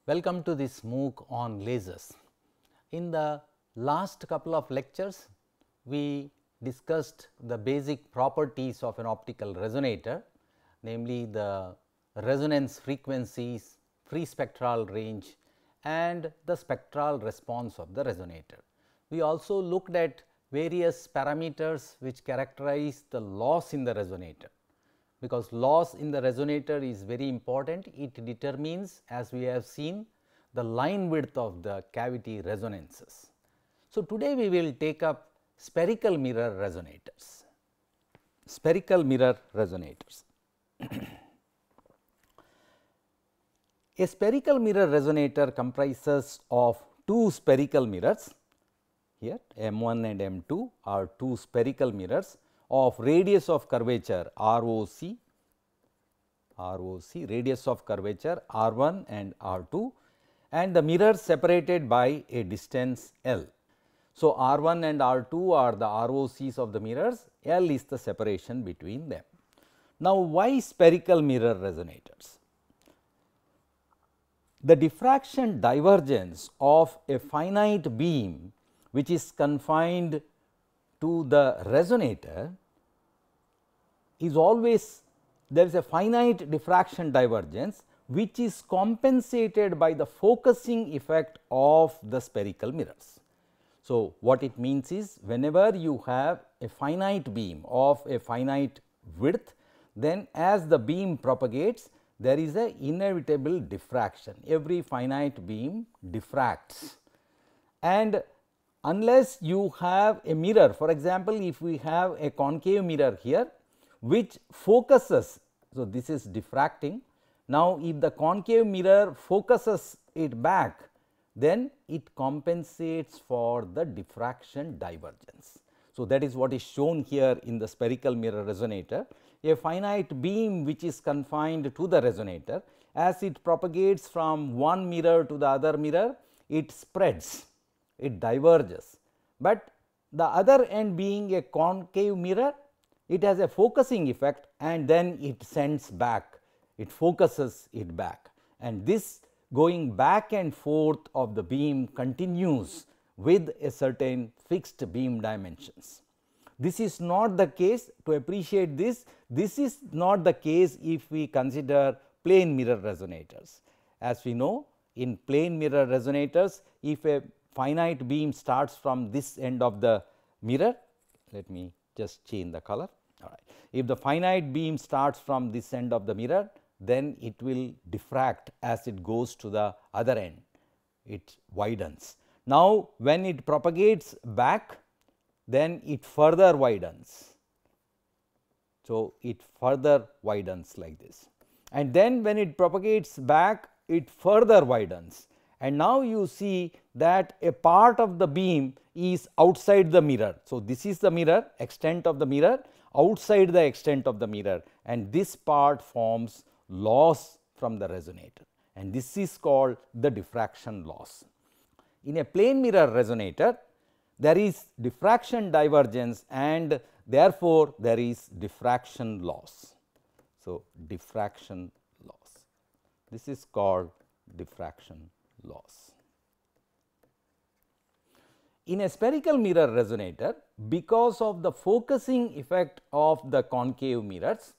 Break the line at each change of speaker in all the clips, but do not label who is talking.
Welcome to this MOOC on lasers. In the last couple of lectures, we discussed the basic properties of an optical resonator, namely the resonance frequencies, free spectral range and the spectral response of the resonator. We also looked at various parameters which characterize the loss in the resonator, because loss in the resonator is very important. It determines, as we have seen, the line width of the cavity resonances. So, today we will take up spherical mirror resonators. Spherical mirror resonators. A spherical mirror resonator comprises of two spherical mirrors. Here M1 and M2 are two spherical mirrors of radius of curvature ROC, radius of curvature R1 and R2, and the mirrors separated by a distance L. So, R1 and R2 are the ROCs of the mirrors, L is the separation between them. Now, why spherical mirror resonators? The diffraction divergence of a finite beam which is confined to the resonator is always, there is a finite diffraction divergence which is compensated by the focusing effect of the spherical mirrors. So, what it means is, whenever you have a finite beam of a finite width, then as the beam propagates, there is a inevitable diffraction. Every finite beam diffracts, and unless you have a mirror, for example, if we have a concave mirror here which focuses, so this is diffracting. Now, if the concave mirror focuses it back, then it compensates for the diffraction divergence. So, that is what is shown here in the spherical mirror resonator. A finite beam which is confined to the resonator, as it propagates from one mirror to the other mirror, it spreads, it diverges, but the other end being a concave mirror, it has a focusing effect and then it sends back, it focuses it back, and this going back and forth of the beam continues with a certain fixed beam dimensions. This is not the case, to appreciate this is not the case if we consider plane mirror resonators. As we know, in plane mirror resonators, if a finite beam starts from this end of the mirror, let me just change the color. All right. If the finite beam starts from this end of the mirror, then it will diffract as it goes to the other end, it widens. Now, when it propagates back, then it further widens. So, it further widens like this, and then when it propagates back, it further widens, and now you see that a part of the beam is outside the mirror. So, this is the mirror, extent of the mirror, outside the extent of the mirror, and this part forms loss from the resonator, and this is called the diffraction loss. In a plane mirror resonator, there is diffraction divergence and therefore, there is diffraction loss. So, diffraction loss, this is called diffraction loss. In a spherical mirror resonator, because of the focusing effect of the concave mirrors,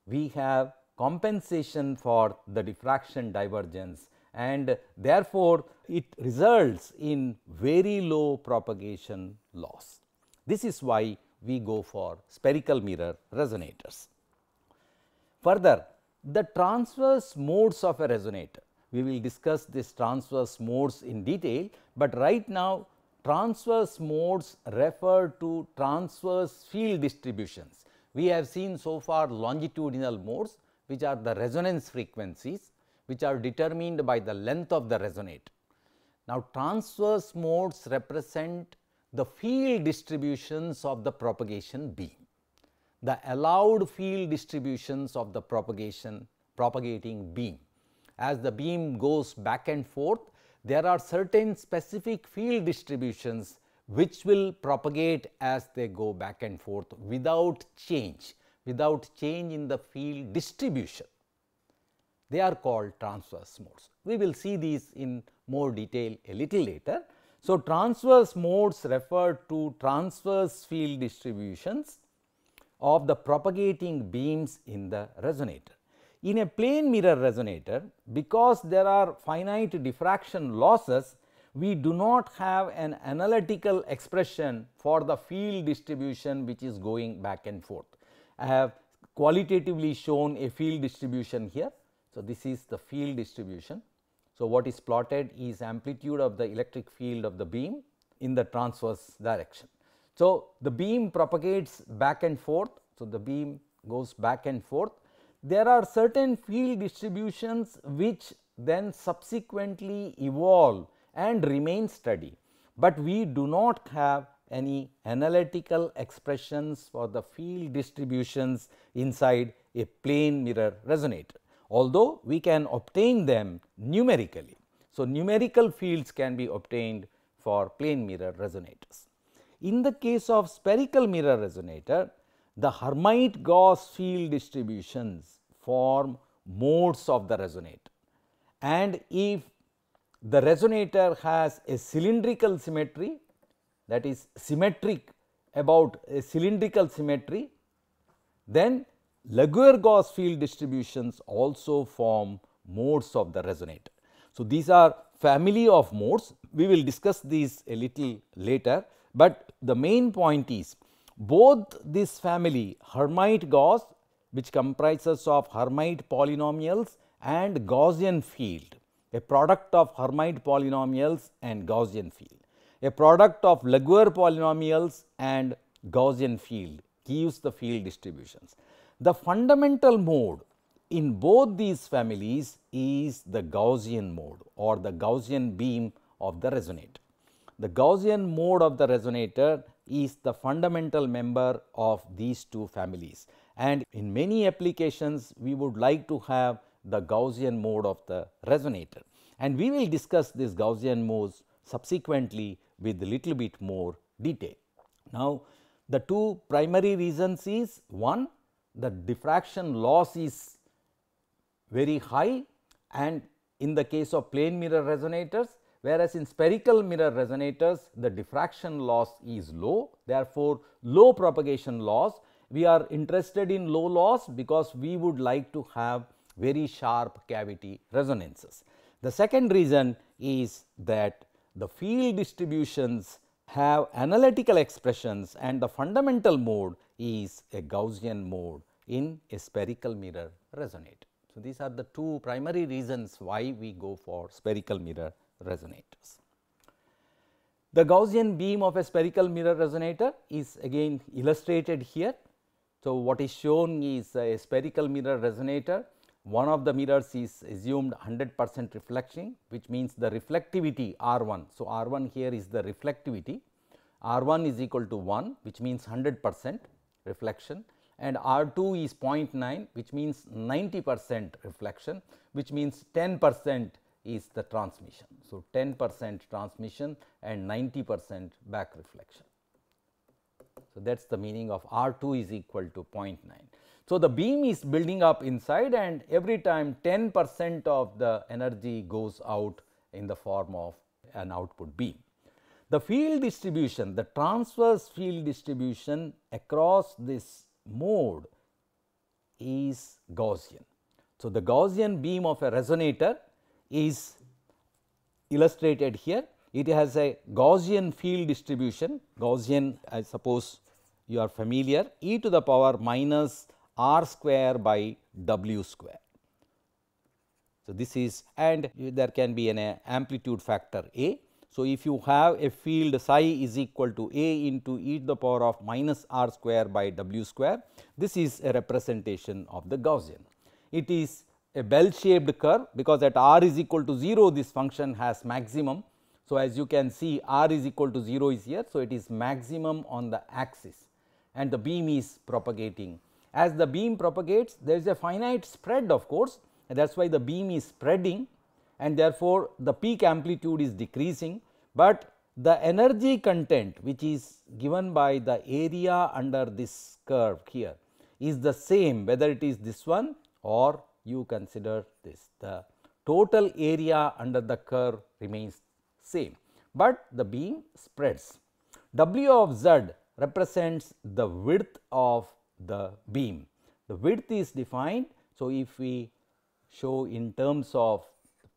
we have compensation for the diffraction divergence, and therefore, it results in very low propagation loss. This is why we go for spherical mirror resonators. Further, the transverse modes of a resonator, we will discuss this transverse modes in detail, but right now transverse modes refer to transverse field distributions. We have seen so far longitudinal modes, which are the resonance frequencies, which are determined by the length of the resonator. Now, transverse modes represent the field distributions of the propagation beam, the allowed field distributions of the propagating beam. As the beam goes back and forth, there are certain specific field distributions which will propagate as they go back and forth without change in the field distribution. they are called transverse modes. We will see these in more detail a little later. So, transverse modes refer to transverse field distributions of the propagating beams in the resonator. In a plane mirror resonator, because there are finite diffraction losses, we do not have an analytical expression for the field distribution which is going back and forth. I have qualitatively shown a field distribution here. So, this is the field distribution. So, what is plotted is amplitude of the electric field of the beam in the transverse direction. So, the beam propagates back and forth. So, the beam goes back and forth. There are certain field distributions which then subsequently evolve and remain steady, but we do not have any analytical expressions for the field distributions inside a plane mirror resonator, although we can obtain them numerically. So, numerical fields can be obtained for plane mirror resonators. In the case of spherical mirror resonator, the Hermite-Gauss field distributions form modes of the resonator, and if the resonator has a cylindrical symmetry, that is symmetric about a cylindrical symmetry, then Laguerre-Gauss field distributions also form modes of the resonator. So, these are family of modes. We will discuss these a little later, but the main point is both this family Hermite-Gauss, which comprises of Hermite polynomials and Gaussian field, a product of Hermite polynomials and Gaussian field, a product of Laguerre polynomials and Gaussian field gives the field distributions. The fundamental mode in both these families is the Gaussian mode or the Gaussian beam of the resonator. The Gaussian mode of the resonator is the fundamental member of these two families, and in many applications we would like to have the Gaussian mode of the resonator, and we will discuss this Gaussian modes subsequently with a little bit more detail. Now, the two primary reasons is, one, the diffraction loss is very high, and in the case of plane mirror resonators, whereas in spherical mirror resonators the diffraction loss is low, therefore, low propagation loss. We are interested in low loss because we would like to have very sharp cavity resonances. The second reason is that the field distributions have analytical expressions and the fundamental mode is a Gaussian mode in a spherical mirror resonator. So, these are the two primary reasons why we go for spherical mirror resonators. The Gaussian beam of a spherical mirror resonator is again illustrated here. So, what is shown is a spherical mirror resonator. One of the mirrors is assumed 100% reflection, which means the reflectivity R1. So, R1 here is the reflectivity, R1 is equal to 1, which means 100% reflection, and R2 is 0.9, which means 90% reflection, which means 10% is the transmission. So, 10% transmission and 90% back reflection. So, that is the meaning of R2 is equal to 0.9. So, the beam is building up inside, and every time 10% of the energy goes out in the form of an output beam. The field distribution, the transverse field distribution across this mode is Gaussian. So, the Gaussian beam of a resonator is illustrated here. It has a Gaussian field distribution. Gaussian, I suppose you are familiar, e to the power minus r square by w square. So, this is, and there can be an amplitude factor a. So, if you have a field psi is equal to a into e to the power of minus r square by w square, this is a representation of the Gaussian. It is a bell shaped curve because at r is equal to 0 this function has maximum. So, as you can see r is equal to 0 is here. So, it is maximum on the axis and the beam is propagating. As the beam propagates, there is a finite spread of course, and that is why the beam is spreading, and therefore, the peak amplitude is decreasing, but the energy content which is given by the area under this curve here is the same whether it is this one or you consider this. The total area under the curve remains same, but the beam spreads. W of z represents the width of the beam. The width is defined. So, if we show in terms of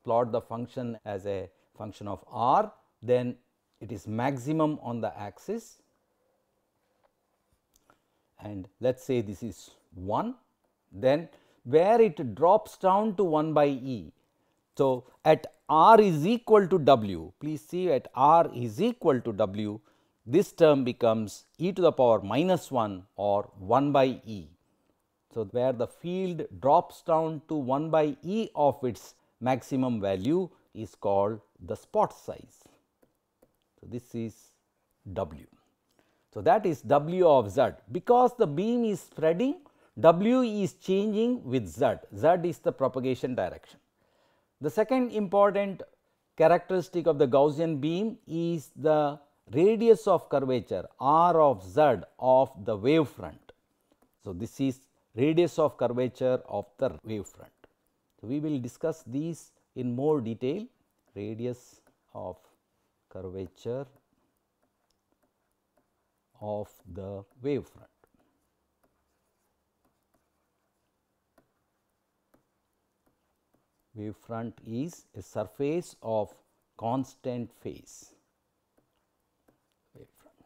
plot the function as a function of r, then it is maximum on the axis, and let us say this is 1, then where it drops down to 1 by e. So, at r is equal to w, please see at r is equal to w, this term becomes e to the power minus 1 or 1 by e. So, where the field drops down to 1 by e of its maximum value is called the spot size. So, this is w. So, that is w of z. Because the beam is spreading, w is changing with z. Z is the propagation direction. The second important characteristic of the Gaussian beam is the radius of curvature r of z of the wave front. So, this is radius of curvature of the wave front. So, we will discuss these in more detail, radius of curvature of the wave front. Wave front is a surface of constant phase. Wave front.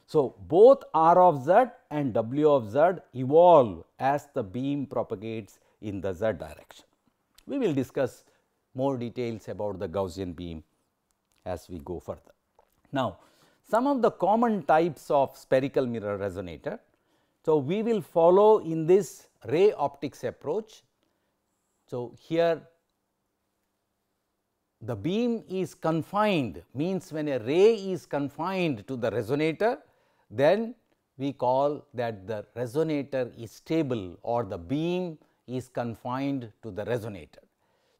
So, both r of z and w of z evolve as the beam propagates in the z direction. We will discuss more details about the Gaussian beam as we go further. Now, some of the common types of spherical mirror resonator. So, we will follow in this ray optics approach. So, here the beam is confined, means when a ray is confined to the resonator, then we call that the resonator is stable or the beam is confined to the resonator.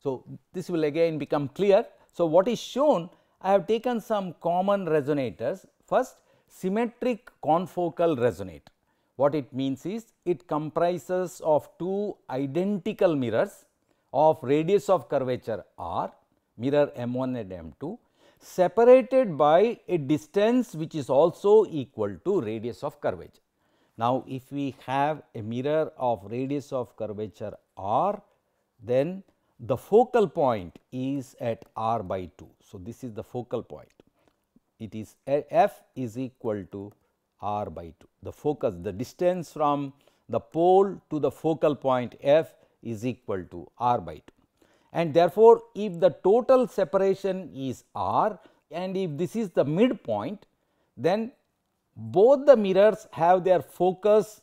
So, this will again become clear. So, what is shown, I have taken some common resonators. First, symmetric confocal resonator. What it means is, it comprises of two identical mirrors of radius of curvature r, mirror M1 and M2, separated by a distance which is also equal to radius of curvature. Now, if we have a mirror of radius of curvature r, then the focal point is at r by 2. So, this is the focal point. It is f is equal to r by 2. The focus, the distance from the pole to the focal point f is equal to r by 2. And therefore, if the total separation is r and if this is the midpoint, then both the mirrors have their focus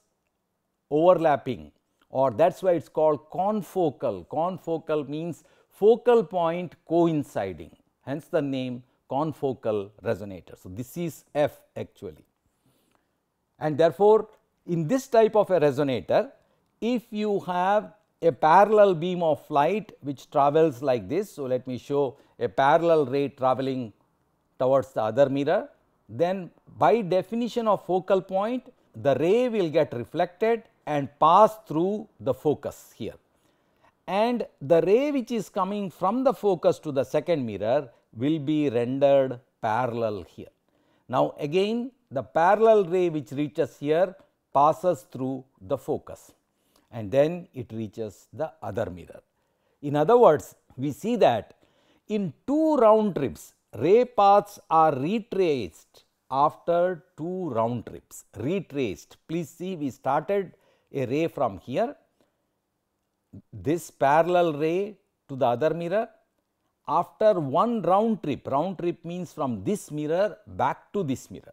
overlapping, or that is why it is called confocal. Confocal means focal point coinciding, hence the name confocal resonator. So, this is f actually, and therefore, in this type of a resonator, if you have a parallel beam of light which travels like this. So, let me show a parallel ray traveling towards the other mirror, then by definition of focal point, the ray will get reflected and pass through the focus here, and the ray which is coming from the focus to the second mirror will be rendered parallel here. Now, again the parallel ray which reaches here passes through the focus and then it reaches the other mirror. In other words, we see that in two round trips, ray paths are retraced after two round trips. Retraced, please see, we started a ray from here, this parallel ray to the other mirror. After one round trip means from this mirror back to this mirror,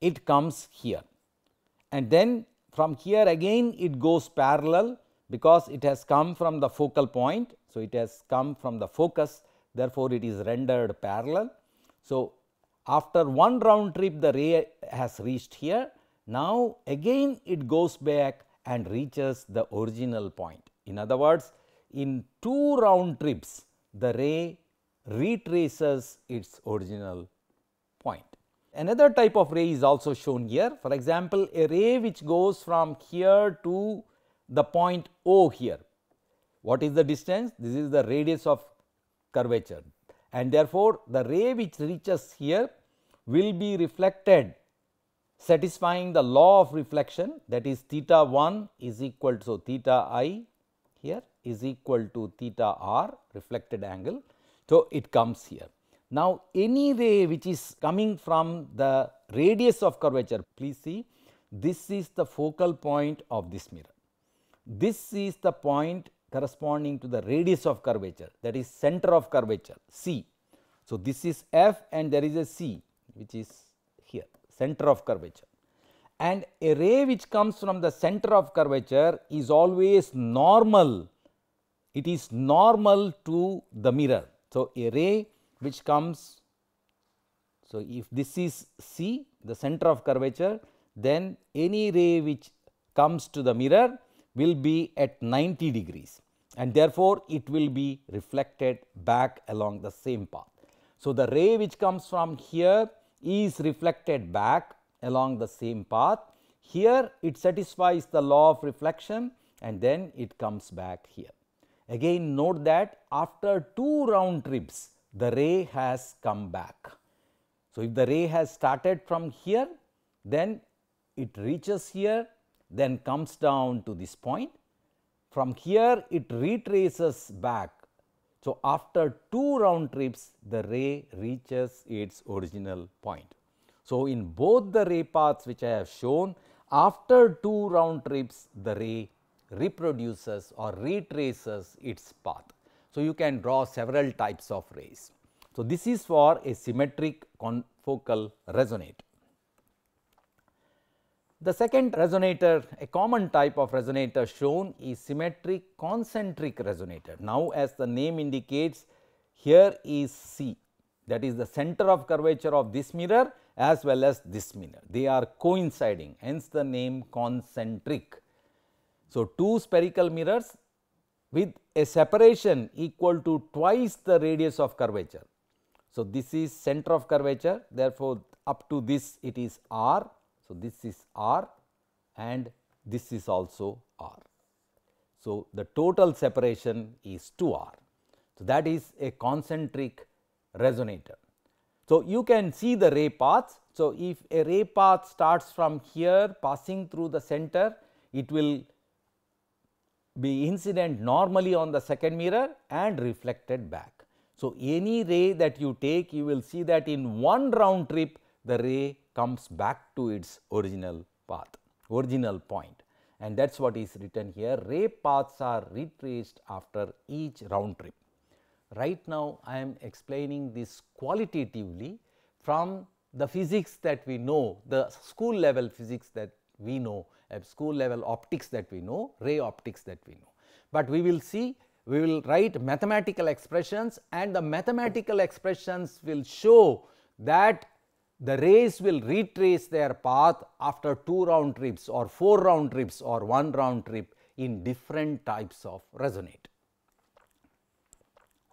it comes here, and then from here again it goes parallel because it has come from the focal point. So, it has come from the focus, therefore, it is rendered parallel. So, after one round trip the ray has reached here, now again it goes back and reaches the original point. In other words, in two round trips the ray retraces its original point. Another type of ray is also shown here. For example, a ray which goes from here to the point O here. What is the distance? This is the radius of curvature, and therefore, the ray which reaches here will be reflected satisfying the law of reflection, that is theta 1 is equal to, so theta I here is equal to theta r reflected angle. So, it comes here. Now, any ray which is coming from the radius of curvature, please see, this is the focal point of this mirror. This is the point corresponding to the radius of curvature, that is center of curvature, C. So, this is F and there is a C which is here, center of curvature. And a ray which comes from the center of curvature is always normal. It is normal to the mirror. So, a ray which comes, so if this is C, the center of curvature, then any ray which comes to the mirror will be at 90 degrees, and therefore, it will be reflected back along the same path. So, the ray which comes from here is reflected back along the same path. Here it satisfies the law of reflection and then it comes back here. Again, note that after 2 round trips the ray has come back. So, if the ray has started from here, then it reaches here, then comes down to this point. From here it retraces back. So, after 2 round trips the ray reaches its original point. So, in both the ray paths which I have shown, after 2 round trips the ray reproduces or retraces its path. So, you can draw several types of rays. So, this is for a symmetric confocal resonator. The second resonator, a common type of resonator shown is symmetric concentric resonator. Now, as the name indicates, here is C, that is the center of curvature of this mirror as well as this mirror. They are coinciding, hence the name concentric. So, 2 spherical mirrors with a separation equal to twice the radius of curvature. So, this is center of curvature, therefore, up to this it is R. So, this is R and this is also R. So, the total separation is 2R. So, that is a concentric resonator. So, you can see the ray paths. So, if a ray path starts from here passing through the center, it will be incident normally on the second mirror and reflected back. So, any ray that you take, you will see that in one round trip the ray comes back to its original path, original point, and that is what is written here. Ray paths are retraced after each round trip. Right now, I am explaining this qualitatively from the physics that we know, the school level physics that we know, school level optics that we know, ray optics that we know. But we will see, we will write mathematical expressions, and the mathematical expressions will show that the rays will retrace their path after 2 round trips or 4 round trips or 1 round trip in different types of resonator.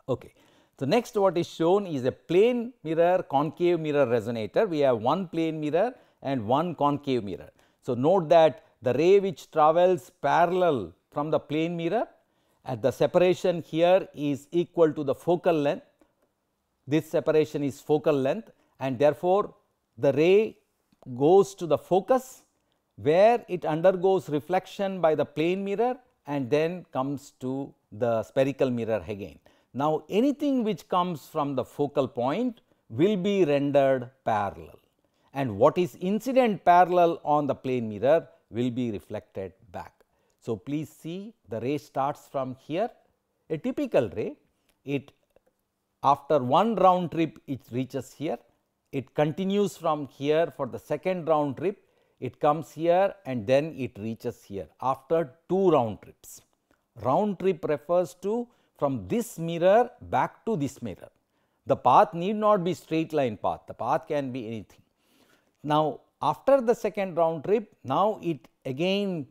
Okay. So, next what is shown is a plane mirror concave mirror resonator. We have one plane mirror and one concave mirror. So, note that the ray which travels parallel from the plane mirror at the separation here is equal to the focal length. This separation is focal length, and therefore, the ray goes to the focus where it undergoes reflection by the plane mirror and then comes to the spherical mirror again. Now, anything which comes from the focal point will be rendered parallel, and what is incident parallel on the plane mirror will be reflected back. So, please see, the ray starts from here, a typical ray, it after 1 round trip it reaches here, it continues from here for the second round trip, it comes here and then it reaches here after 2 round trips. Round trip refers to from this mirror back to this mirror. The path need not be straight line path, the path can be anything. Now, after the second round trip, now it again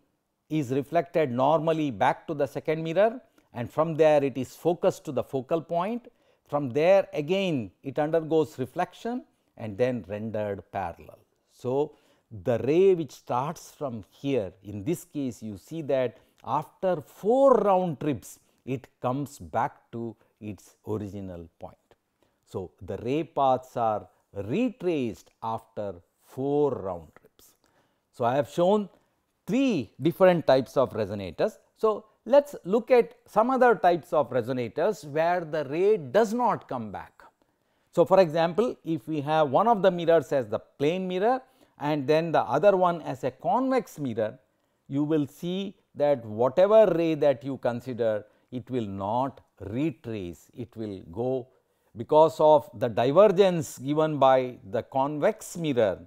is reflected normally back to the second mirror, and from there it is focused to the focal point. From there again it undergoes reflection and then rendered parallel. So, the ray which starts from here, in this case you see that after 4 round trips it comes back to its original point. So, the ray paths are retraced after 4 round trips. So, I have shown 3 different types of resonators. So, let us look at some other types of resonators where the ray does not come back. So, for example, if we have one of the mirrors as the plane mirror and then the other one as a convex mirror, you will see that whatever ray that you consider, it will not retrace, it will go because of the divergence given by the convex mirror.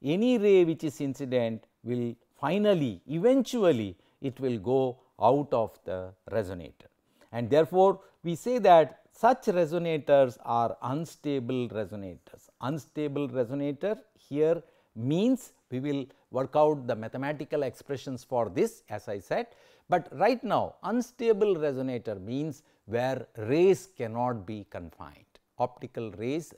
Any ray which is incident will finally, eventually, it will go out of the resonator, and therefore, we say that such resonators are unstable resonators. Unstable resonator here means we will work out the mathematical expressions for this, as I said, but right now unstable resonator means where rays cannot be confined. Optical rays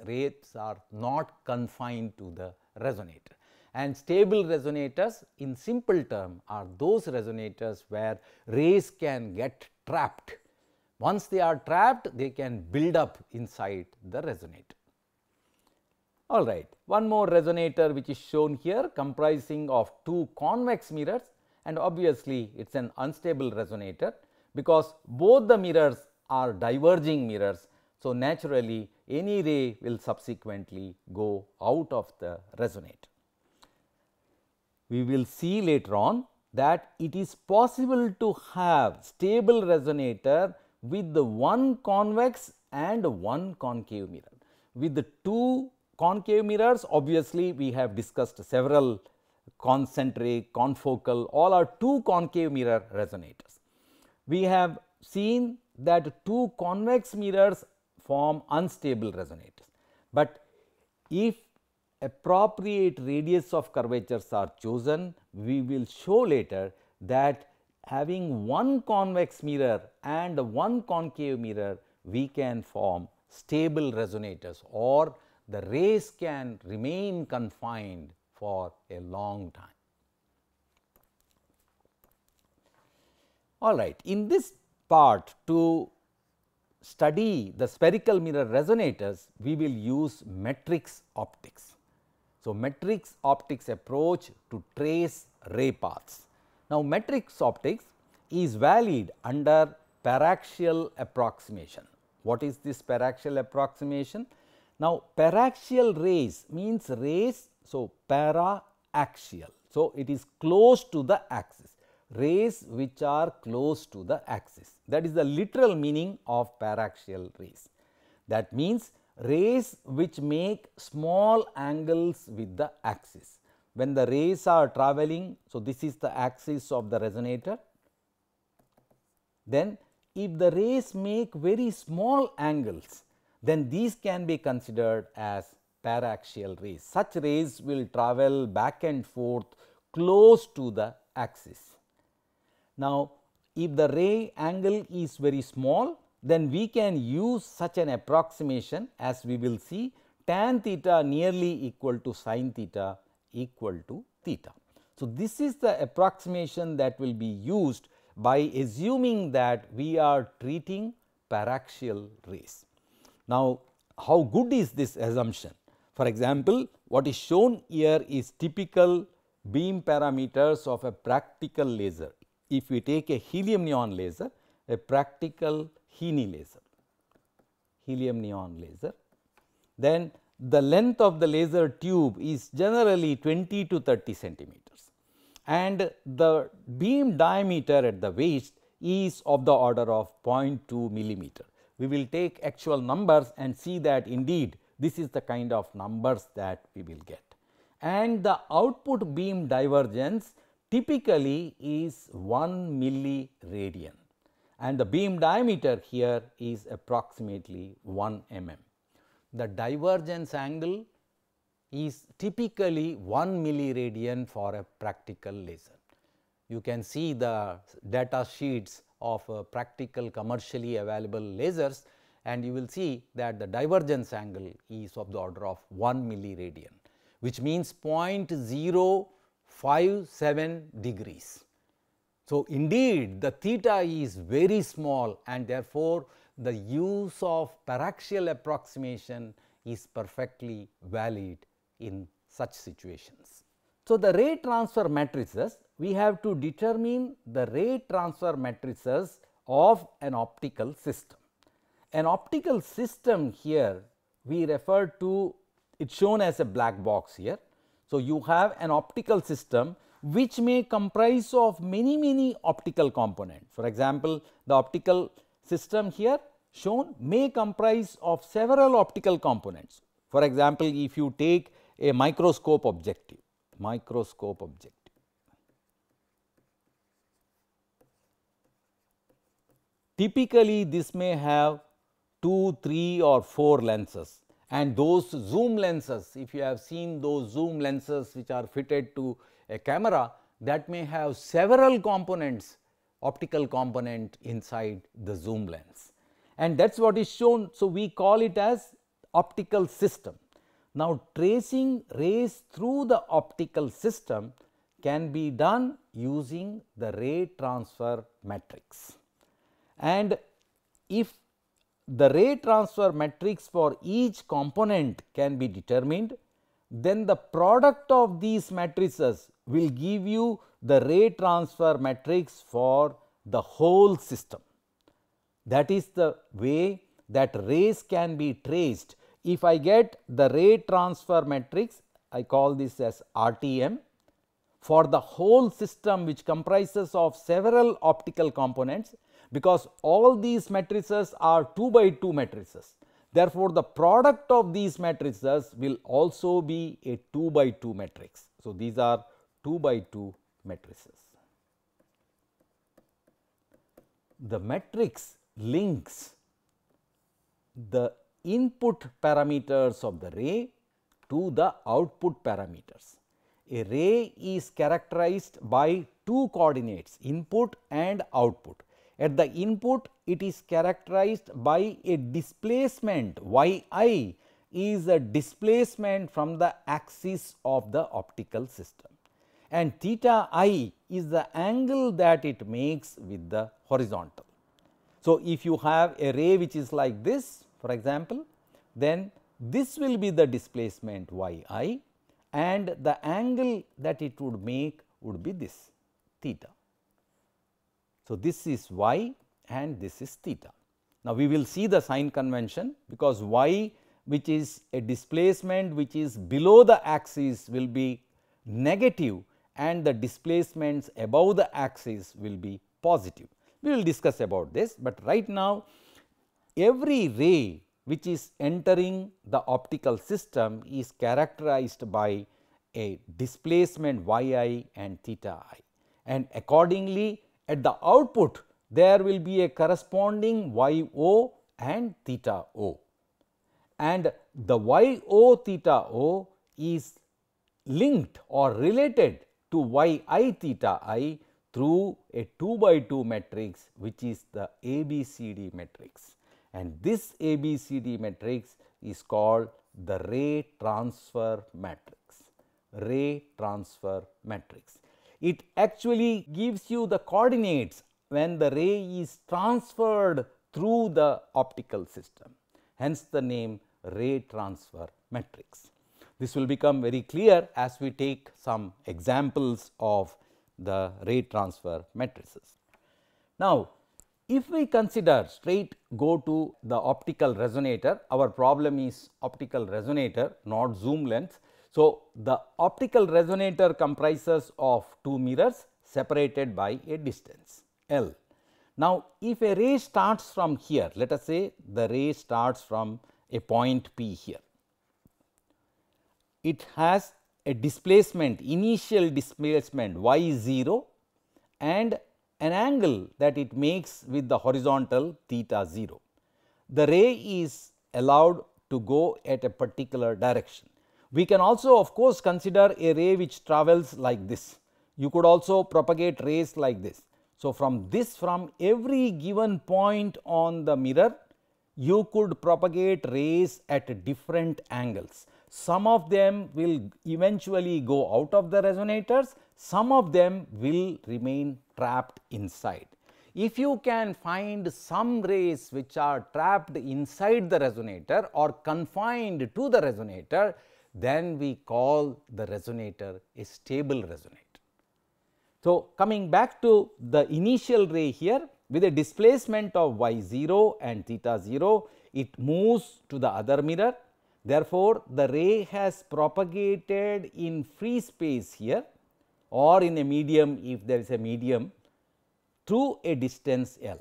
are not confined to the resonator, and stable resonators in simple term are those resonators where rays can get trapped. Once they are trapped, they can build up inside the resonator. All right, one more resonator which is shown here comprising of 2 convex mirrors, and obviously it is an unstable resonator because both the mirrors are diverging mirrors. So, naturally any ray will subsequently go out of the resonator. We will see later on that it is possible to have stable resonator with the one convex and one concave mirror. With the 2 concave mirrors, obviously we have discussed several concentric, confocal, all are 2 concave mirror resonators. We have seen that 2 convex mirrors form unstable resonators, but if appropriate radius of curvatures are chosen, we will show later that having one convex mirror and one concave mirror, we can form stable resonators, or the rays can remain confined for a long time. All right, in this part, to study the spherical mirror resonators, we will use matrix optics. So, matrix optics approach to trace ray paths. Now, matrix optics is valid under paraxial approximation. What is this paraxial approximation? Now, paraxial rays means rays, so para-axial. So, it is close to the axis, rays which are close to the axis. That is the literal meaning of paraxial rays. That means rays which make small angles with the axis. When the rays are traveling, so this is the axis of the resonator. Then if the rays make very small angles, then these can be considered as paraxial rays. Such rays will travel back and forth close to the axis. Now, if the ray angle is very small, then we can use such an approximation as we will see tan theta nearly equal to sin theta equal to theta. So, this is the approximation that will be used by assuming that we are treating paraxial rays. Now, how good is this assumption? For example, what is shown here is typical beam parameters of a practical laser. If we take a helium neon laser, a practical Heine laser, helium neon laser, then the length of the laser tube is generally 20 to 30 centimeters, and the beam diameter at the waist is of the order of 0.2 millimeter. We will take actual numbers and see that indeed this is the kind of numbers that we will get, and the output beam divergence typically is 1 milliradian, and the beam diameter here is approximately 1 mm. The divergence angle is typically 1 milliradian for a practical laser. You can see the data sheets of practical commercially available lasers, and you will see that the divergence angle is of the order of 1 milliradian, which means 0.057 degrees. So, indeed the theta is very small, and therefore, the use of paraxial approximation is perfectly valid in such situations. So, the ray transfer matrices, we have to determine the ray transfer matrices of an optical system. An optical system here we refer to, it is shown as a black box here. So, you have an optical system which may comprise of many optical components. For example, the optical system here shown may comprise of several optical components. For example, if you take a microscope objective, typically this may have 2, 3 or 4 lenses, and those zoom lenses, if you have seen those zoom lenses which are fitted to a camera, that may have several components, optical component inside the zoom lens, and that is what is shown. So, we call it as optical system. Now, tracing rays through the optical system can be done using the ray transfer matrix, and if the ray transfer matrix for each component can be determined, then the product of these matrices will give you the ray transfer matrix for the whole system. That is the way that rays can be traced. If I get the ray transfer matrix, I call this as RTM, for the whole system which comprises of several optical components, because all these matrices are 2 by 2 matrices. Therefore, the product of these matrices will also be a 2 by 2 matrix. So, these are 2 by 2 matrices. The matrix links the input parameters of the ray to the output parameters. A ray is characterized by 2 coordinates, input and output. At the input, it is characterized by a displacement, yi is a displacement from the axis of the optical system, and theta I is the angle that it makes with the horizontal. So, if you have a ray which is like this, for example, then this will be the displacement yi, and the angle that it would make would be this theta. So, this is y and this is theta. Now, we will see the sign convention, because y, which is a displacement which is below the axis, will be negative, and the displacements above the axis will be positive. We will discuss about this, but right now every ray which is entering the optical system is characterized by a displacement yi and theta I, and accordingly at the output there will be a corresponding yo and theta o, and the yo theta o is linked or related to yi theta I through a 2 by 2 matrix, which is the ABCD matrix, and this ABCD matrix is called the ray transfer matrix. Ray transfer matrix. It actually gives you the coordinates when the ray is transferred through the optical system, hence the name ray transfer matrix. This will become very clear as we take some examples of the ray transfer matrices. Now, if we consider straight go to the optical resonator, our problem is optical resonator, not zoom lens. So, the optical resonator comprises of 2 mirrors separated by a distance L. Now, if a ray starts from here, let us say the ray starts from a point P here, it has a displacement, initial displacement y0 and an angle that it makes with the horizontal theta 0. The ray is allowed to go at a particular direction. We can also of course consider a ray which travels like this. You could also propagate rays like this. So, from every given point on the mirror, you could propagate rays at different angles. Some of them will eventually go out of the resonators, some of them will remain trapped inside. If you can find some rays which are trapped inside the resonator or confined to the resonator, then we call the resonator a stable resonator. So, coming back to the initial ray here, with a displacement of y0 and theta 0, it moves to the other mirror. Therefore, the ray has propagated in free space here or in a medium, if there is a medium, through a distance L.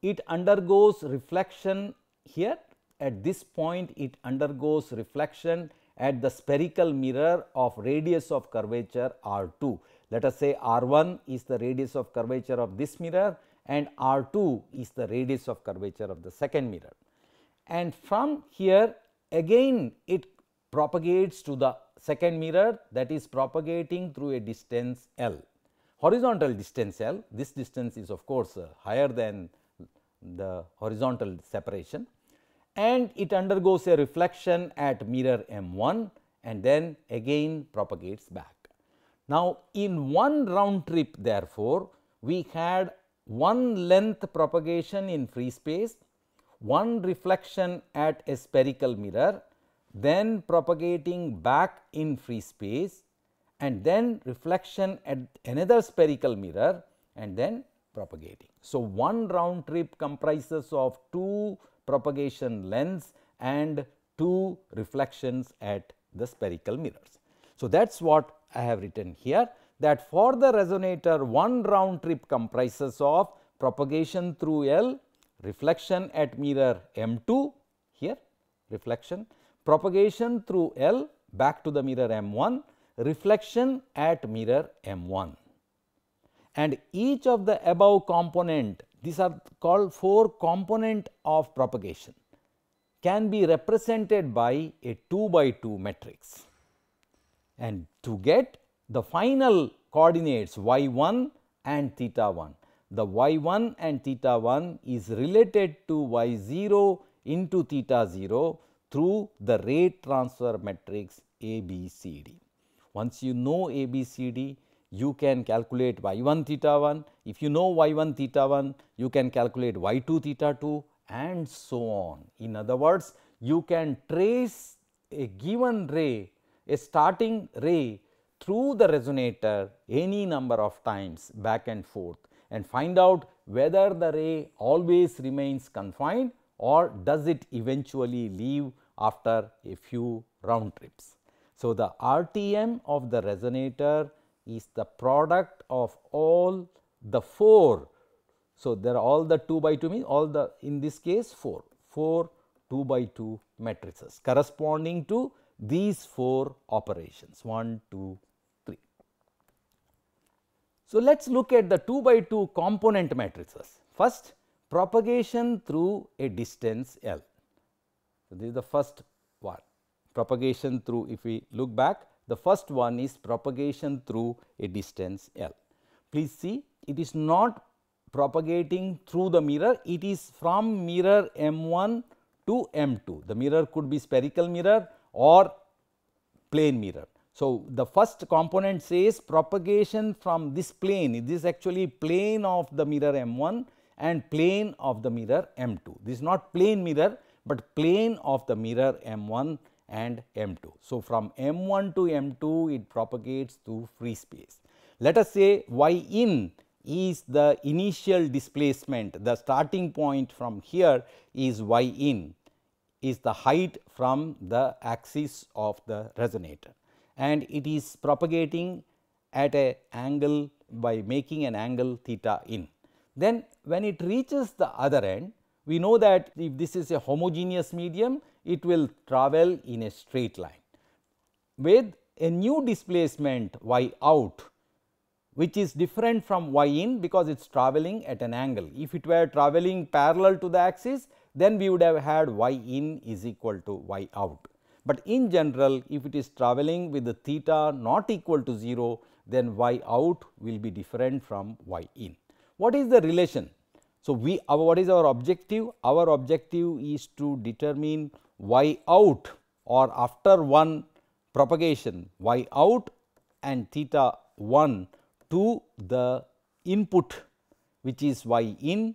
It undergoes reflection here. At this point, it undergoes reflection at the spherical mirror of radius of curvature R2. Let us say R1 is the radius of curvature of this mirror and R2 is the radius of curvature of the second mirror. And from here again it propagates to the second mirror, that is propagating through a distance L. Horizontal distance L, this distance is of course higher than the horizontal separation, and it undergoes a reflection at mirror M1 and then again propagates back. Now, in one round trip therefore, we had one length propagation in free space, one reflection at a spherical mirror, then propagating back in free space and then reflection at another spherical mirror and then propagating. So, one round trip comprises of two propagation lengths and two reflections at the spherical mirrors. So, that is what I have written here, that for the resonator one round trip comprises of propagation through L, reflection at mirror M2 here, reflection, propagation through L back to the mirror M1, reflection at mirror M1. And each of the above component, these are called 4 component of propagation, can be represented by a 2 by 2 matrix. And to get the final coordinates y1 and theta 1, the y1 and theta 1 is related to y0 into theta 0 through the rate transfer matrix ABCD. Once you know ABCD, you can calculate y1 theta 1. If you know y1 theta 1, you can calculate y2 theta 2 and so on. In other words, you can trace a given ray, a starting ray through the resonator any number of times back and forth and find out whether the ray always remains confined or does it eventually leave after a few round trips. So, the RTM of the resonator is the product of all the 4. So, there are all the 2 by 2 means all the, in this case 4 2 by 2 matrices corresponding to these 4 operations 1, 2, 3. So, let us look at the 2 by 2 component matrices. First, propagation through a distance L. So, this is the first one, propagation through, if we look back, the first one is propagation through a distance L. Please see, it is not propagating through the mirror, it is from mirror M1 to M2. The mirror could be spherical mirror or plane mirror. So, the first component says propagation from this plane, this is actually plane of the mirror M1 and plane of the mirror M2. This is not plane mirror, but plane of the mirror M1 and M2. So, from M1 to M2 it propagates through free space. Let us say y in is the initial displacement, the starting point from here is y in, is the height from the axis of the resonator, and it is propagating at a angle by making an angle theta in. Then when it reaches the other end, we know that if this is a homogeneous medium, it will travel in a straight line. With a new displacement y out, which is different from y in because it is traveling at an angle. If it were traveling parallel to the axis, then we would have had y in is equal to y out. But in general, if it is traveling with the theta not equal to 0, then y out will be different from y in. What is the relation? So, what is our objective? Our objective is to determine y out, or after one propagation y out and theta 1 to the input which is y in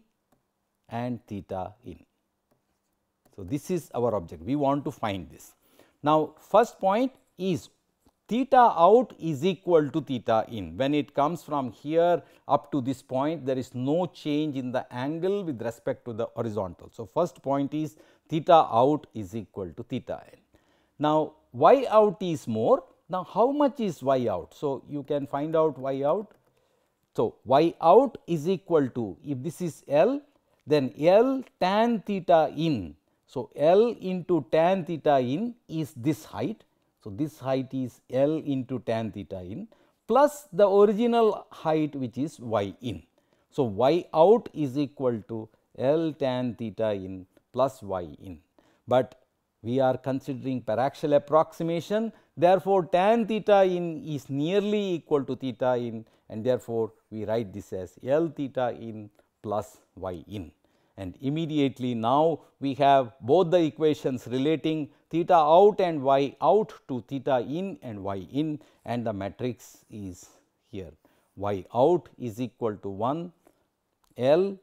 and theta in. So, this is our object, we want to find this. Now, first point is theta out is equal to theta in. When it comes from here up to this point, there is no change in the angle with respect to the horizontal. So, first point is theta out is equal to theta in. Now, y out is more. Now, how much is y out? So, you can find out y out. So, y out is equal to, if this is L, then L tan theta in. So, L into tan theta in is this height. So, this height is L into tan theta in plus the original height which is y in. So, y out is equal to L tan theta in plus y in, but we are considering paraxial approximation. Therefore, tan theta in is nearly equal to theta in, and therefore, we write this as L theta in plus y in. And immediately now, we have both the equations relating theta out and y out to theta in and y in, and the matrix is here. Y out is equal to 1 L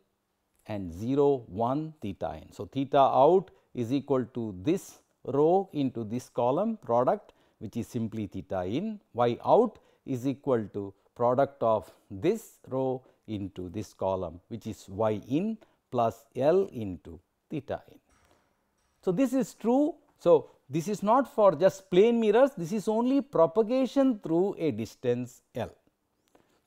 and 0 1 theta in. So, theta out is equal to this row into this column product, which is simply theta in. Y out is equal to product of this row into this column, which is y in plus L into theta in. So, this is true. So, this is not for just plane mirrors, this is only propagation through a distance L.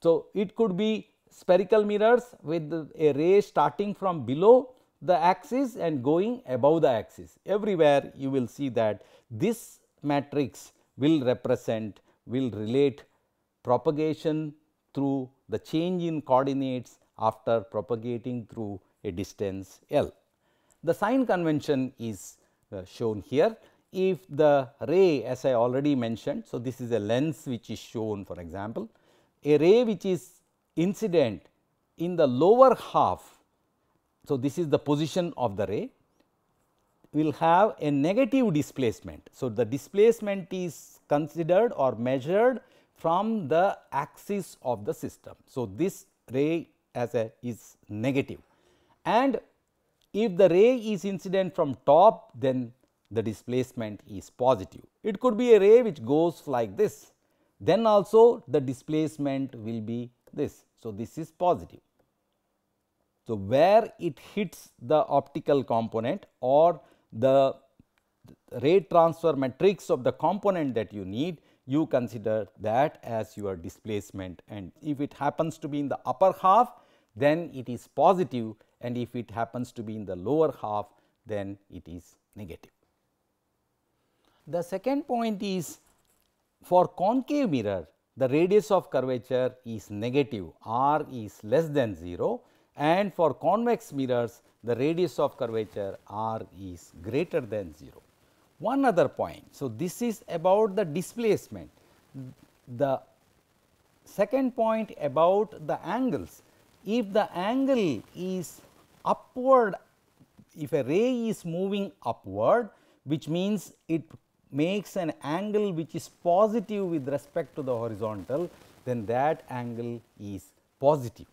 So, it could be spherical mirrors with a ray starting from below the axis and going above the axis. Everywhere you will see that this matrix will relate propagation through the change in coordinates after propagating through a distance L. The sign convention is shown here. If the ray, as I already mentioned, so this is a lens which is shown, for example, a ray which is incident in the lower half. So, this is the position of the ray, will have a negative displacement. So, the displacement is considered or measured from the axis of the system. So, this ray is negative, and if the ray is incident from top, then the displacement is positive. It could be a ray which goes like this, then also the displacement will be this. So, this is positive. So, where it hits the optical component or the ray transfer matrix of the component that you need, you consider that as your displacement, and if it happens to be in the upper half, then it is positive, and if it happens to be in the lower half, then it is negative. The second point is, for concave mirror, the radius of curvature is negative, r is less than 0, and for convex mirrors, the radius of curvature r is greater than 0. One other point, so this is about the displacement. The second point about the angles, if the angle is upward, if a ray is moving upward, which means it makes an angle which is positive with respect to the horizontal, then that angle is positive.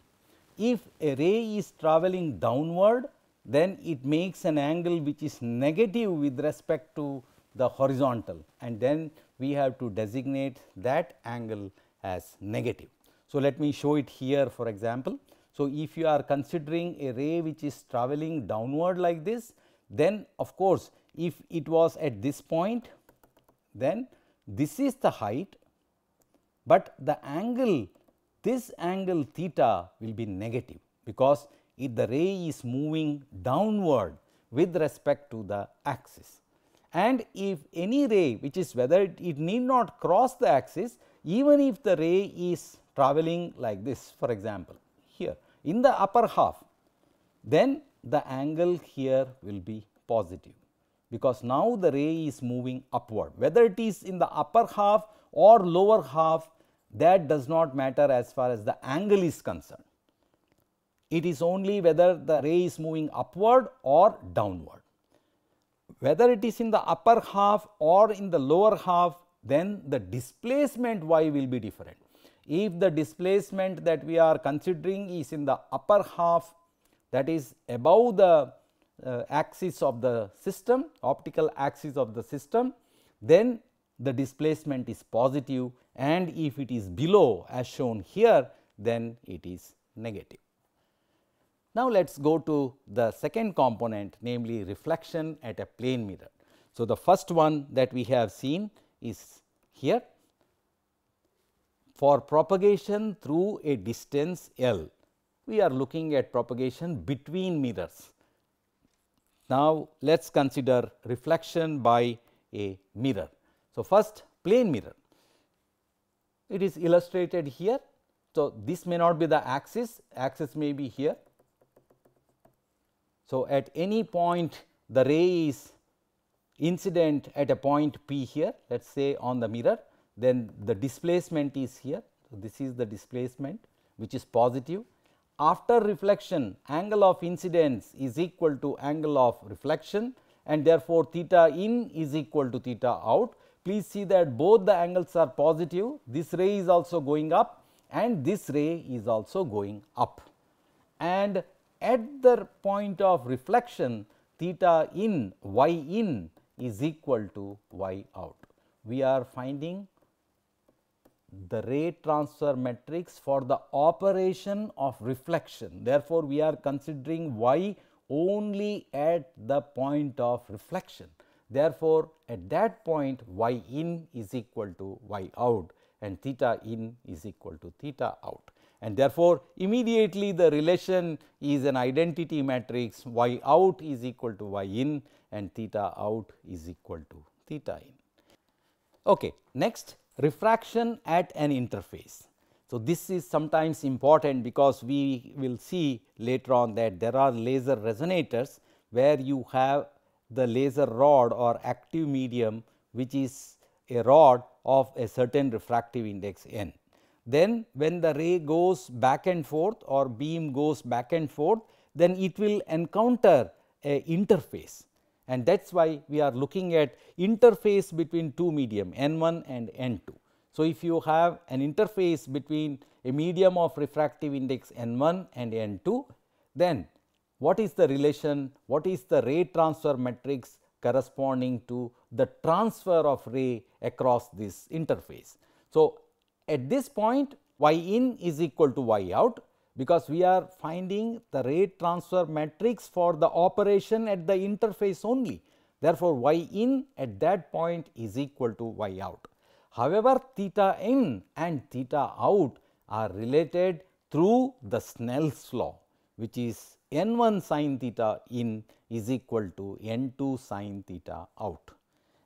If a ray is travelling downward, then it makes an angle which is negative with respect to the horizontal, and then we have to designate that angle as negative. So, let me show it here, for example. So, if you are considering a ray which is travelling downward like this, then of course, if it was at this point, then this is the height, but the angle, this angle theta will be negative, because if the ray is moving downward with respect to the axis, and if any ray which is, whether it need not cross the axis, even if the ray is travelling like this, for example, here in the upper half, then the angle here will be positive, because now the ray is moving upward. Whether it is in the upper half or lower half, that does not matter as far as the angle is concerned. It is only whether the ray is moving upward or downward. Whether it is in the upper half or in the lower half, then the displacement y will be different. if the displacement that we are considering is in the upper half, that is above the axis of the system, optical axis of the system, then the displacement is positive, and if it is below as shown here, then it is negative. Now, let us go to the second component, namely reflection at a plane mirror. So, the first one that we have seen is here. For propagation through a distance L, we are looking at propagation between mirrors. Now, let us consider reflection by a mirror. So, first plane mirror, it is illustrated here. So, this may not be the axis, axis may be here. So, at any point the ray is incident at a point P here, let us say on the mirror, then the displacement is here. So, this is the displacement which is positive. After reflection, angle of incidence is equal to angle of reflection, and therefore, theta in is equal to theta out. Please see that both the angles are positive. This ray is also going up and this ray is also going up. And at the point of reflection, theta in, y in is equal to y out. We are finding the ray transfer matrix for the operation of reflection. Therefore, we are considering y only at the point of reflection. Therefore, at that point y in is equal to y out and theta in is equal to theta out. And therefore, immediately the relation is an identity matrix, y out is equal to y in and theta out is equal to theta in. Okay. Next, refraction at an interface. So, this is sometimes important because we will see later on that there are laser resonators where you have the laser rod or active medium, which is a rod of a certain refractive index n. Then when the ray goes back and forth or beam goes back and forth, then it will encounter a interface, and that is why we are looking at interface between two medium n1 and n2. So, if you have an interface between a medium of refractive index n1 and n2, then what is the relation, what is the ray transfer matrix corresponding to the transfer of ray across this interface. So, at this point y in is equal to y out, because we are finding the ray transfer matrix for the operation at the interface only. Therefore, y in at that point is equal to y out. However, theta in and theta out are related through the Snell's law, which is n1 sin theta in is equal to n2 sin theta out.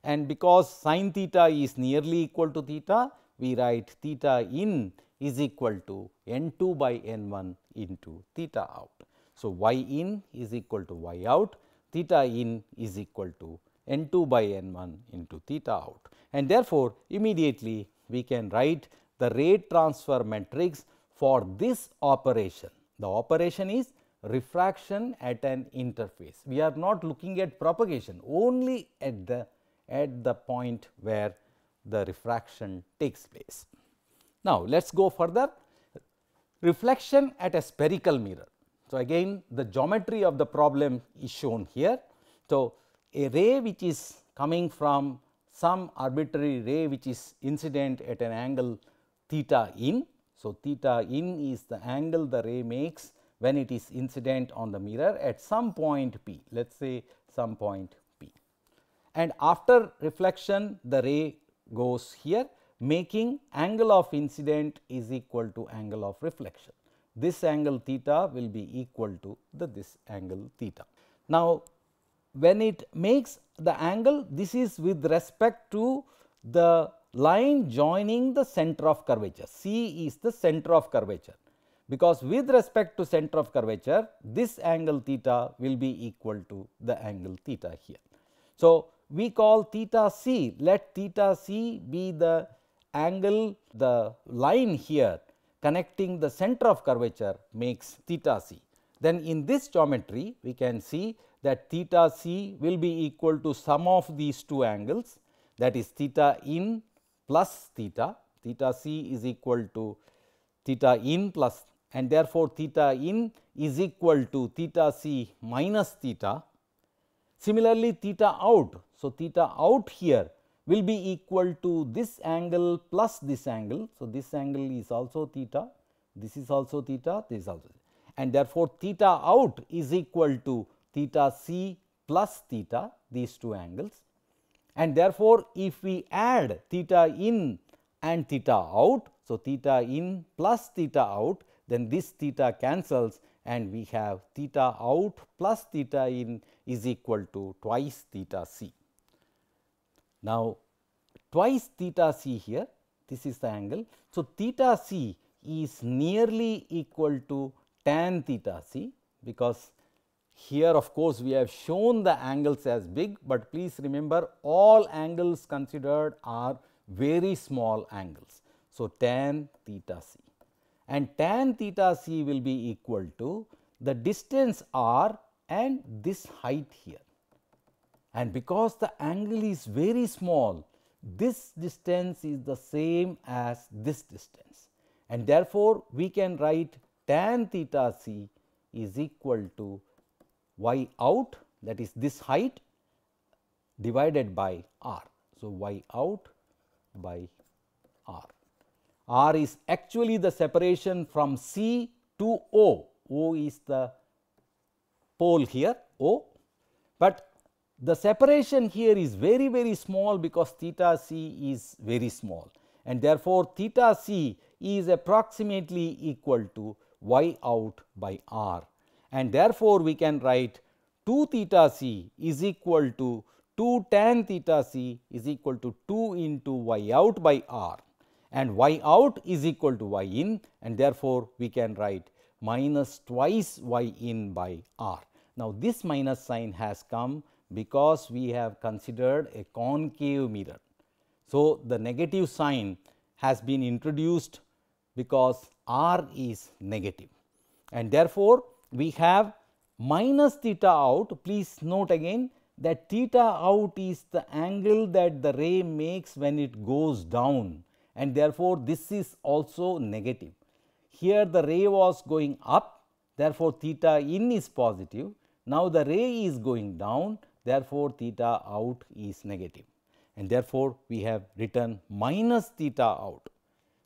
And because sin theta is nearly equal to theta, we write theta in is equal to n2 by n1 into theta out. So, y in is equal to y out, theta in is equal to n2 by n1 into theta out. And therefore, immediately we can write the ray transfer matrix for this operation. The operation is refraction at an interface. We are not looking at propagation, only at the point where the refraction takes place. Now, let us go further. Reflection at a spherical mirror. So, again the geometry of the problem is shown here. So, a ray which is coming from some arbitrary ray which is incident at an angle theta in. So, theta in is the angle the ray makes when it is incident on the mirror at some point P, let us say some point P. And after reflection, the ray goes here, making angle of incident is equal to angle of reflection. This angle theta will be equal to this angle theta. Now, when it makes the angle, this is with respect to the line joining the center of curvature. C is the center of curvature, because with respect to center of curvature, this angle theta will be equal to the angle theta here. So, we call theta c, let theta c be the angle, the line here connecting the center of curvature makes theta c. Then in this geometry, we can see that theta c will be equal to sum of these two angles, that is theta in plus theta. Theta c is equal to theta in plus, and therefore, theta in is equal to theta c minus theta. Similarly, theta out. So, theta out here will be equal to this angle plus this angle. So, this angle is also theta, this is also theta, this is also, and therefore, theta out is equal to theta c plus theta, these two angles. And therefore, if we add theta in and theta out, so theta in plus theta out, then this theta cancels and we have theta out plus theta in is equal to twice theta c. Now, twice theta c here, this is the angle. So, theta c is nearly equal to tan theta c, because here of course, we have shown the angles as big, but please remember all angles considered are very small angles. So, tan theta c, and tan theta c will be equal to the distance r and this height here, and because the angle is very small, this distance is the same as this distance, and therefore, we can write tan theta c is equal to y out, that is this height, divided by r. So, y out by r. R is actually the separation from C to O. O is the pole here, O, but the separation here is very, very small because theta c is very small, and therefore, theta c is approximately equal to y out by r, and therefore, we can write 2 theta c is equal to 2 tan theta c is equal to 2 into y out by r, and y out is equal to y in, and therefore, we can write minus twice y in by r. Now, this minus sign has come because we have considered a concave mirror. So, the negative sign has been introduced because r is negative, and therefore, we have minus theta out. Please note again that theta out is the angle that the ray makes when it goes down, and therefore, this is also negative. Here the ray was going up, therefore, theta in is positive. Now, the ray is going down, therefore, theta out is negative, and therefore, we have written minus theta out.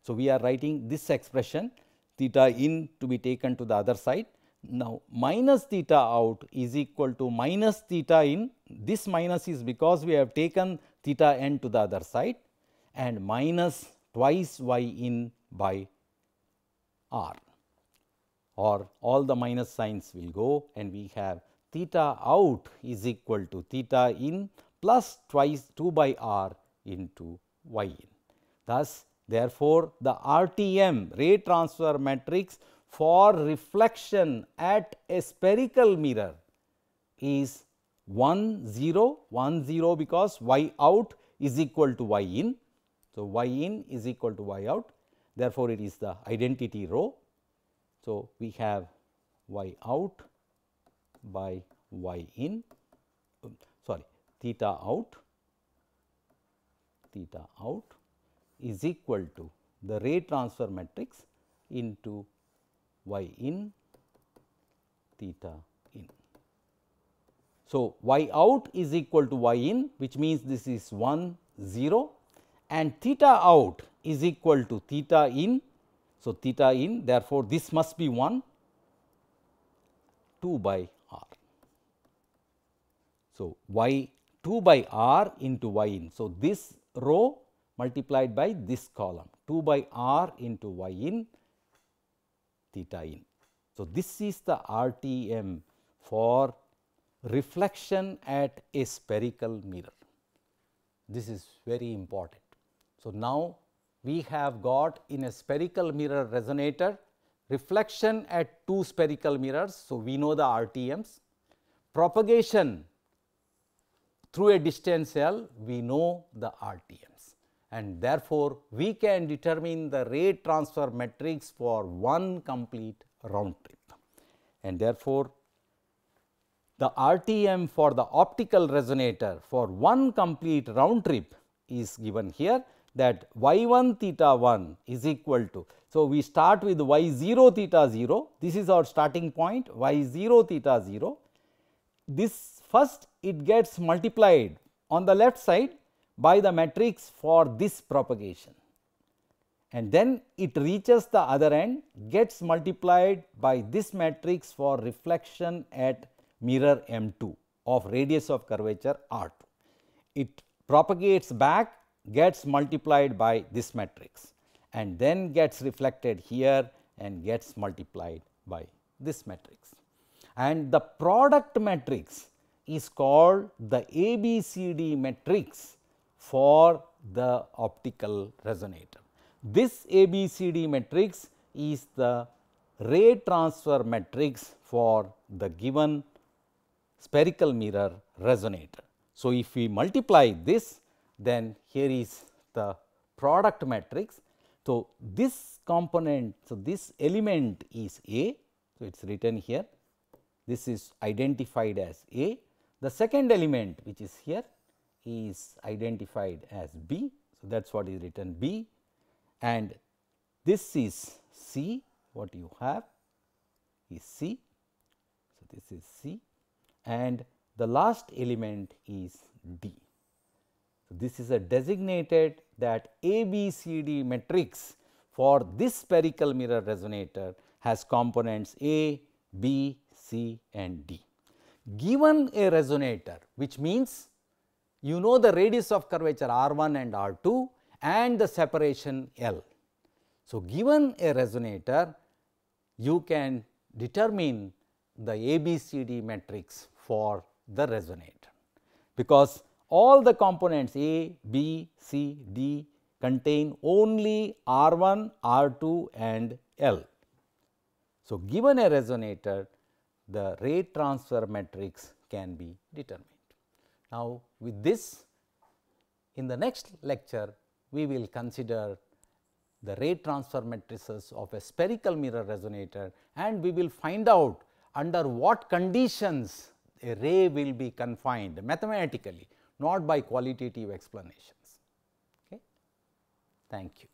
So, we are writing this expression theta in to be taken to the other side. Now, minus theta out is equal to minus theta in, this minus is because we have taken theta n to the other side, and minus twice y in by r, or all the minus signs will go, and we have theta out is equal to theta in plus twice 2 by r into y in. Thus, therefore, the RTM, ray transfer matrix for reflection at a spherical mirror is 1 0 1 0, because y out is equal to y in. So, y in is equal to y out, therefore, it is the identity rho. So, we have y out by y in, theta out is equal to the ray transfer matrix into y in theta in. So, y out is equal to y in, which means this is 1 0, and theta out is equal to theta in. So, theta in, therefore, this must be 1 2 by r. So, y 2 by r into y in. So, this row multiplied by this column 2 by r into y in theta in. So, this is the RTM for reflection at a spherical mirror. This is very important. So, now we have got in a spherical mirror resonator reflection at two spherical mirrors. So, we know the RTMs, propagation through a distance L, we know the RTMs, and therefore, we can determine the ray transfer matrix for one complete round trip, and therefore, the RTM for the optical resonator for one complete round trip is given here. that y1 theta 1 is equal to. So, we start with y0 theta 0, this is our starting point, y0 theta 0. This first it gets multiplied on the left side by the matrix for this propagation, and then it reaches the other end, gets multiplied by this matrix for reflection at mirror M2 of radius of curvature R2. It propagates back, gets multiplied by this matrix, and then gets reflected here and gets multiplied by this matrix. And the product matrix is called the ABCD matrix for the optical resonator. This ABCD matrix is the ray transfer matrix for the given spherical mirror resonator. So, if we multiply this, then here is the product matrix. So, this component, so this element is A, so it is written here, this is identified as A. The second element which is here is identified as B, so that is what is written B, and this is C, what you have is C, so this is C, and the last element is D. So, this is a designated that ABCD matrix for this spherical mirror resonator has components A, B, C and D. Given a resonator, which means you know the radius of curvature R1 and R2 and the separation L. So, given a resonator, you can determine the ABCD matrix for the resonator, because all the components A, B, C, D contain only R1, R2 and L. So, given a resonator, the ray transfer matrix can be determined. Now, with this, in the next lecture, we will consider the ray transfer matrices of a spherical mirror resonator, and we will find out under what conditions a ray will be confined mathematically, not by qualitative explanations. Okay. Thank you.